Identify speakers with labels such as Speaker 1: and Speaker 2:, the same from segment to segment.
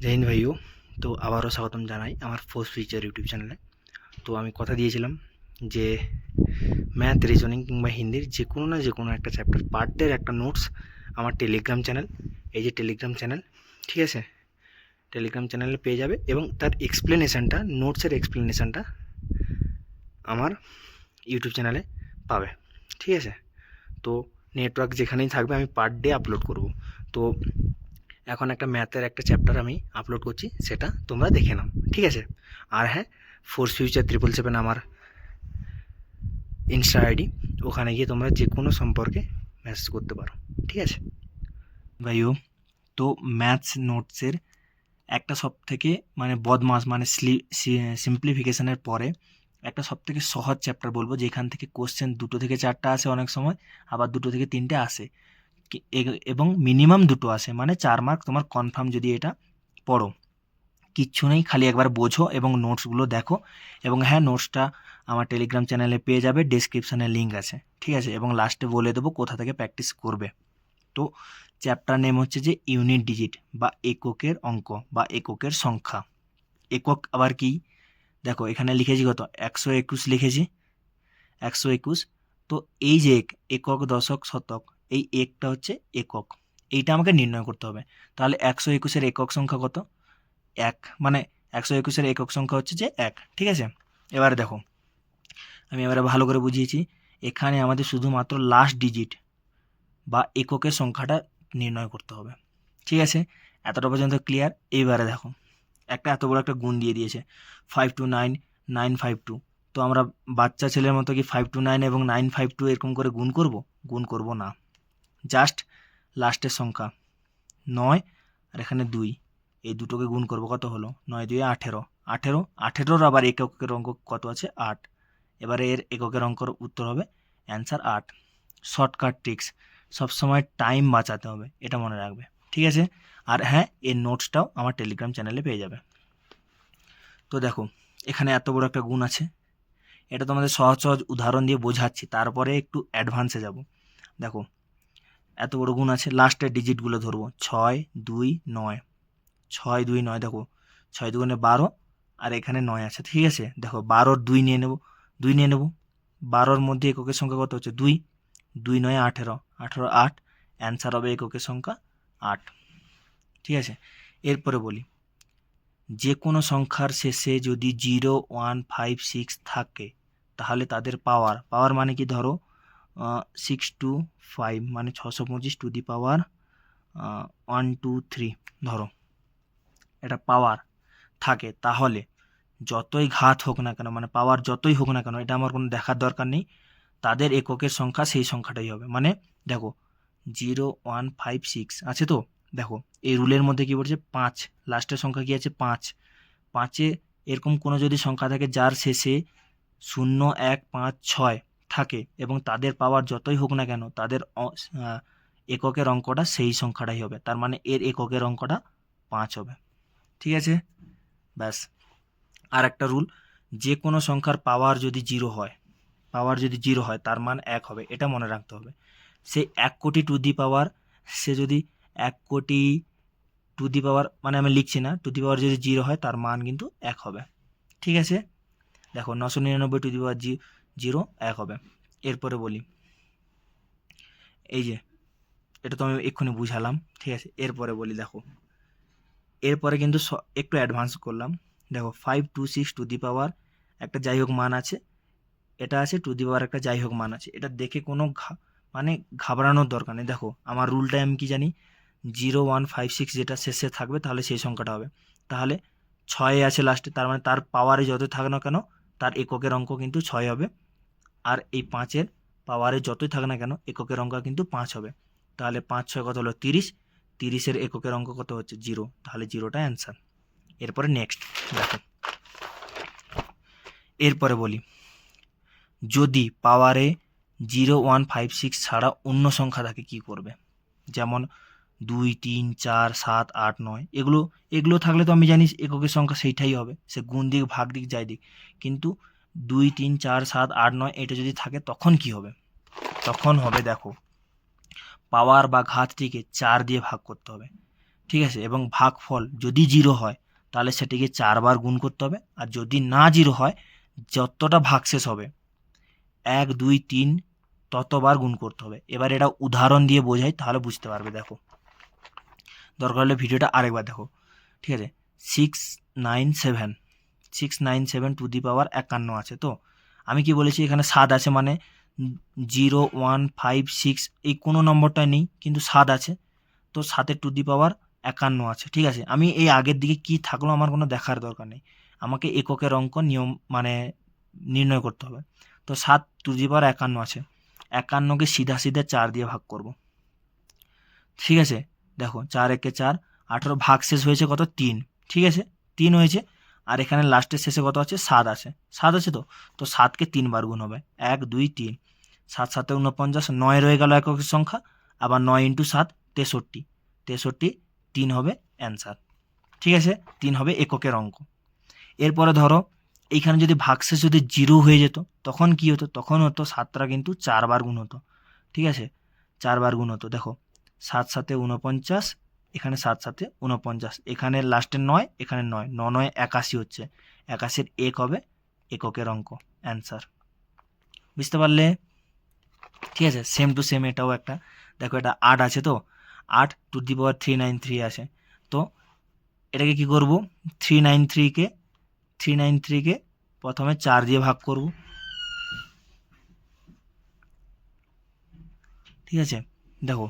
Speaker 1: জয় হিন্দ ভাইও। তো আবারও স্বাগতম জানাই আমার ফোর্স ফিউচার ইউটিউব চ্যানেলে। তো আমি কথা দিয়েছিলাম যে ম্যাথ, রিজনিং কিংবা হিন্দির যে কোনো একটা চ্যাপ্টার পার ডের একটা নোটস আমার টেলিগ্রাম চ্যানেল, এই যে টেলিগ্রাম চ্যানেল, ঠিক আছে, টেলিগ্রাম চ্যানেলে পেয়ে যাবে এবং তার এক্সপ্লেনেশানটা, নোটসের এক্সপ্লেনেশানটা আমার ইউটিউব চ্যানেলে পাবে, ঠিক আছে। তো নেটওয়ার্ক যেখানেই থাকবে আমি পার ডে আপলোড করব। তো এখন একটা ম্যাথের একটা চ্যাপ্টার আমি আপলোড করছি, সেটা তোমরা দেখে নাও, ঠিক আছে। আর হ্যাঁ, ফোর্স ফিউচার 777 আমার ইনস্টা আইডি, ওখানে গিয়ে তোমরা যে কোনো সম্পর্কে মেসেজ করতে পারো, ঠিক আছে ভাইও। তো ম্যাথস নোটসের একটা সব থেকে মানে বদমাস মানে সিম্পলিফিকেশনের পরে একটা সব থেকে সহজ চ্যাপ্টার বলবো, যেখান থেকে কোশ্চেন 2 থেকে 4টা আসে অনেক সময়, আবার 2 থেকে 3টে আসে এবং মিনিমাম 2টো আসে, মানে 4 মার্ক তোমার কনফার্ম যদি এটা পড়ো। কিচ্ছু নেই, খালি একবার বোঝো এবং নোটসগুলো দেখো। এবং হ্যাঁ, নোটসটা আমার টেলিগ্রাম চ্যানেলে পেয়ে যাবে, ডেসক্রিপশানে লিঙ্ক আছে, ঠিক আছে। এবং লাস্টে বলে দেবো কোথা থেকে প্র্যাকটিস করবে। তো চ্যাপ্টার নেম হচ্ছে যে ইউনিট ডিজিট বা এককের অঙ্ক বা এককের সংখ্যা। একক আবার কি, দেখো এখানে লিখেছি কত, 121 লিখেছি, 121। তো এই যে একক, দশক, শতক, এই একটা হচ্ছে একক, এইটা আমাকে নির্ণয় করতে হবে। তাহলে 121-এর একক সংখ্যা কত, 1, মানে 121-এর একক সংখ্যা হচ্ছে যে 1, ঠিক আছে। এবারে দেখো, আমি এবারে ভালো করে বুঝিয়েছি। এখানে আমাদের শুধুমাত্র লাস্ট ডিজিট বা এককের সংখ্যাটা নির্ণয় করতে হবে, ঠিক আছে। এতটা পর্যন্ত ক্লিয়ার। এইবারে দেখো, একটা এত বড় একটা গুণ দিয়ে দিয়েছে 529,952। তো আমরা বাচ্চা ছেলের মতো কি 529 এবং 952 এরকম করে গুণ করব না। জাস্ট লাস্টের সংখ্যা 9 আর এখানে 2, এই দুটোকে গুণ করব, কত হলো, 9 2 18, 18 আবার এককের অঙ্ক কত আছে, 8। এবারে এর এককের অঙ্কর উত্তর হবে অ্যান্সার 8। শর্টকাট ট্রিক্স, সবসময় টাইম বাঁচাতে হবে, এটা মনে রাখবে, ঠিক আছে। আর হ্যাঁ, এর নোটসটাও আমার টেলিগ্রাম চ্যানেলে পেয়ে যাবে। তো দেখো, এখানে এত বড় একটা গুণ আছে, এটা তোমাদের সহজ সহজ উদাহরণ দিয়ে বোঝাচ্ছি, তারপরে একটু অ্যাডভান্সে যাব। দেখো, এত বড় গুণ আছে, লাস্টের ডিজিটগুলো ধরবো, 6 2 9, 6 2 9, দেখো 6 2 12 আর এখানে 9 আছে, ঠিক আছে। দেখো 12-র 2 নিয়ে নেব, 12-র মধ্যে এককের সংখ্যা কত হচ্ছে, 2, 2 9 18, 18 8, অ্যান্সার হবে এককের সংখ্যা 8, ঠিক আছে। এরপরে বলি, যে কোনো সংখ্যার শেষে যদি 0 1 5 6 থাকে, তাহলে তাদের পাওয়ার মানে কি, ধরো 6 2 5 মানে 625 টু দি পাওয়ার 1 2 3, ধরো এটা পাওয়ার থাকে, তাহলে যতই ঘাত হোক না কেন, মানে পাওয়ার যতই হোক না কেন, এটা আমার কোনো দেখার দরকার নেই, তাদের এককের সংখ্যা সেই সংখ্যাটাই হবে। মানে দেখো 0 1 5 6 আছে, তো দেখো এই রুলের মধ্যে কি বলছে, 5, লাস্টের সংখ্যা কি আছে, 5। 5-এ এরকম কোনো যদি সংখ্যা থাকে যার শেষে 0 1 5 6 থাকে এবং তাদের পাওয়ার যতই হোক না কেন, তাদের এককের অঙ্কটা সেই সংখ্যাটাই হবে, তার মানে এর এককের অঙ্কটা 5 হবে, ঠিক আছে। ব্যাস। আর একটা রুল, যে কোনো সংখ্যার পাওয়ার যদি জিরো হয় তার মান 1 হবে, এটা মনে রাখতে হবে। সে 1 কোটি টু দি পাওয়ার, সে যদি 1 কোটি টু দি পাওয়ার, মানে আমি লিখছি না, টু দি পাওয়ার যদি 0 হয় তার মান কিন্তু 1 হবে, ঠিক আছে। দেখো 999 টু দি পাওয়ার 0 1 হবে। এরপরে বলি, এই যে এটা তো আমি এক্ষুনি বুঝালাম, ঠিক আছে। এরপরে বলি, দেখো এরপরে কিন্তু একটু অ্যাডভান্স করলাম। দেখো 526 টু দি পাওয়ার একটা যাই হোক মান আছে, এটা আছে টু দি পাওয়ার একটা যাই হোক মান আছে, এটা দেখে কোনো মানে ঘাবড়ানোর দরকার নেই। দেখো আমার রুলটা আমি কি জানি, 0 1 5 6 যেটা শেষে থাকবে তাহলে সেই সংখ্যাটা হবে। তাহলে 6 আছে লাস্টে, তার মানে তার পাওয়ারে যতই থাক না কেন তার এককের অঙ্ক কিন্তু 6 হবে। আর এই 5-এর পাওয়ারে যতই থাক না কেন এককের অঙ্ক কিন্তু 5 হবে। তাহলে 5 6 কত হলো, 30, 30-এর এককের অঙ্ক কত হচ্ছে, 0, তাহলে 0টা অ্যান্সার। এরপরে নেক্সট দেখো, এরপরে বলি, যদি পাওয়ারে 0 1 5 6 ছাড়া অন্য সংখ্যা থাকে কি করবে, যেমন 2 3 4 7 8 9, এগুলো থাকলে তো আমি জানি এককের সংখ্যা সেইটাই হবে, সে গুণ দিক ভাগ দিক যাই দিক। কিন্তু 2 3 4 7 8 9 এটা যদি থাকে তখন কি হবে, তখন হবে, দেখো পাওয়ার বা ঘাতটিকে 4 দিয়ে ভাগ করতে হবে। ঠিক আছে, এবং ভাগফল যদি 0 হয় তাহলে সেটিকে 4 বার গুণ করতে হবে, আর যদি না 0 হয় যতটা ভাগশেষ হবে 1 2 3 ততবার গুণ করতে হবে। এবার এটা উদাহরণ দিয়ে বোঝাই, তাহলে বুঝতে পারবে। দেখো, দরকার হলে ভিডিওটা আরেকবার দেখো। ঠিক আছে, 697 টু দি পাওয়ার 51 আছে। তো আমি কি বলেছি, এখানে 7 আছে, মানে 0 1 5 6 এই কোনো নম্বরটা নেই, কিন্তু 7 আছে। তো 7 টু দি পাওয়ার 51 আছে। ঠিক আছে, আমি এই আগের দিকে কি থাকলো আমার কোনো দেখার দরকার নেই, আমাকে এককের অঙ্ক নিয়ম মানে নির্ণয় করতে হবে। তো 7 টু দি পাওয়ার 51 আছে, 51কে সিধা সিধা 4 দিয়ে ভাগ করব। ঠিক আছে, দেখো 4 একে 4, 18 ভাগ শেষ হয়েছে কত, 3। ঠিক আছে, 3 হয়েছে, আর এখানে লাস্টের শেষে কত আছে, 7 আছে। 7 আছে, তো 7কে 3 বার গুণ হবে, 1 2 3, 7 7 49, 9 রয়ে গেল এককের সংখ্যা, আবার 9 ইন্টু 7 63, 63 3 হবে অ্যান্সার। ঠিক আছে, 3 হবে এককের অঙ্ক। এরপরে ধরো এইখানে যদি ভাগশেষ যদি 0 হয়ে যেত, তখন কি হতো, তখন হতো 7টা কিন্তু 4 বার গুণ হতো। ঠিক আছে, 4 বার গুণ হতো। দেখো 7 7 49, এখানে 7 7 49, এখানে লাস্টে 9, এখানে 9 9 9 81 হচ্ছে, 81-এর 1 হবে এককের অঙ্ক, অ্যান্সার। বুঝতে পারলে? ঠিক আছে, সেম টু সেম এটাও একটা। দেখো এটা 8 আছে, তো 8 টু দি পাওয়ার 393 আছে। তো এটাকে কি করব, 393কে প্রথমে 4 দিয়ে ভাগ করব। ঠিক আছে, দেখো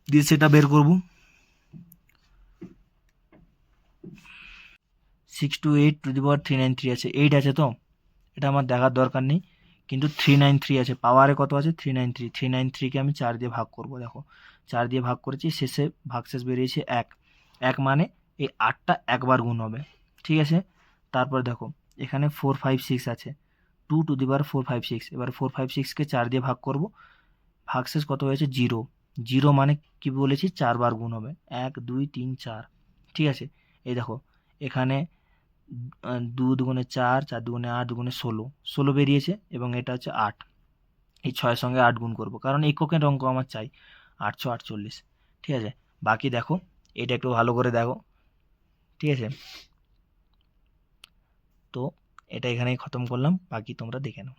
Speaker 1: দিয়ে সেটা বের করব। 6 টু 8 টু দি পাওয়ার 393 আছে, 8 আছে, তো এটা আমার দেখার দরকার নেই, কিন্তু 393 আছে, পাওয়ারে কত আছে, 393। 393কে আমি 4 দিয়ে ভাগ করব। দেখো 4 দিয়ে ভাগ করেছি, শেষে ভাগশেষ বেরিয়েছে 1। 1 মানে এই 8টা একবার গুণ হবে। ঠিক আছে, তারপর দেখো এখানে 4 5 6 আছে, 2 টু দি পাওয়ার 4 5 6। এবার 4 5 6কে 4 দিয়ে ভাগ করব, ভাগশেষ কত হয়েছে, 0। 0 মানে কি বলেছি, 4 বার গুণ হবে, 1 2 3 4। ঠিক আছে, এই দেখো এখানে 2 দুগুণে 4, 4 দুগুণে 8, দুগুণে 16, 16 বেরিয়েছে, এবং এটা হচ্ছে 8। এই 6 সঙ্গে 8 গুণ করব, কারণ এককের অঙ্ক আমার চাই, 848। ঠিক আছে, বাকি দেখো এটা একটু ভালো করে দেখো। ঠিক আছে, তো এটা এখানেই খতম করলাম, বাকি তোমরা দেখে নাও।